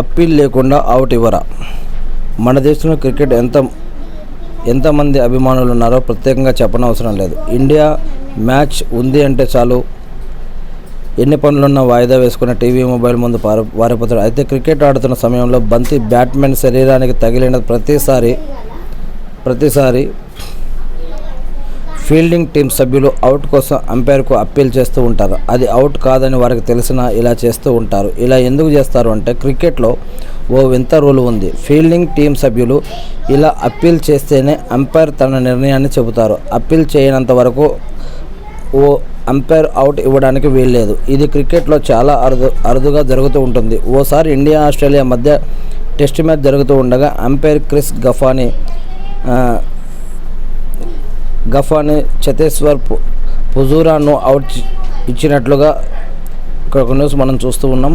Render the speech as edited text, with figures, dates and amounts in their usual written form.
Appeal లేకుండా out ఇవ్వరా? మన దేశంలో క్రికెట్ ఎంతమంది అభిమానులు ఉన్నారో ప్రత్యేకంగా చెప్పనవసరం లేదు. ఇండియా మ్యాచ్ ఉంది అంటే చాలు ఎన్ని పనులున్నా వాయిదా వేసుకున్న టీవీ మొబైల్ ముందు వారిపోతారు. అయితే క్రికెట్ ఆడుతున్న సమయంలో బంతి బ్యాట్స్మెన్ శరీరానికి తగిలిన ప్రతిసారి ఫీల్డింగ్ టీం సభ్యులు అవుట్ కోసం అంపైర్కు అప్పీల్ చేస్తూ ఉంటారు. అది అవుట్ కాదని వారికి తెలిసినా ఇలా చేస్తూ ఉంటారు. ఇలా ఎందుకు చేస్తారు అంటే క్రికెట్లో ఓ వింత రూల్ ఉంది. ఫీల్డింగ్ టీం సభ్యులు ఇలా అప్పీల్ చేస్తేనే అంపైర్ తన నిర్ణయాన్ని చెబుతారు. అప్పీల్ చేయనంత వరకు ఓ అంపైర్ అవుట్ ఇవ్వడానికి వీల్లేదు. ఇది క్రికెట్లో చాలా అరుదుగా జరుగుతూ ఉంటుంది. ఓసారి ఇండియా ఆస్ట్రేలియా మధ్య టెస్ట్ మ్యాచ్ జరుగుతూ ఉండగా అంపైర్ క్రిస్ గఫానీ చేతేశ్వర్ పుజారాను అవుట్ ఇచ్చినట్లుగా ఇక్కడ ఒక న్యూస్ మనం చూస్తూ ఉన్నాం.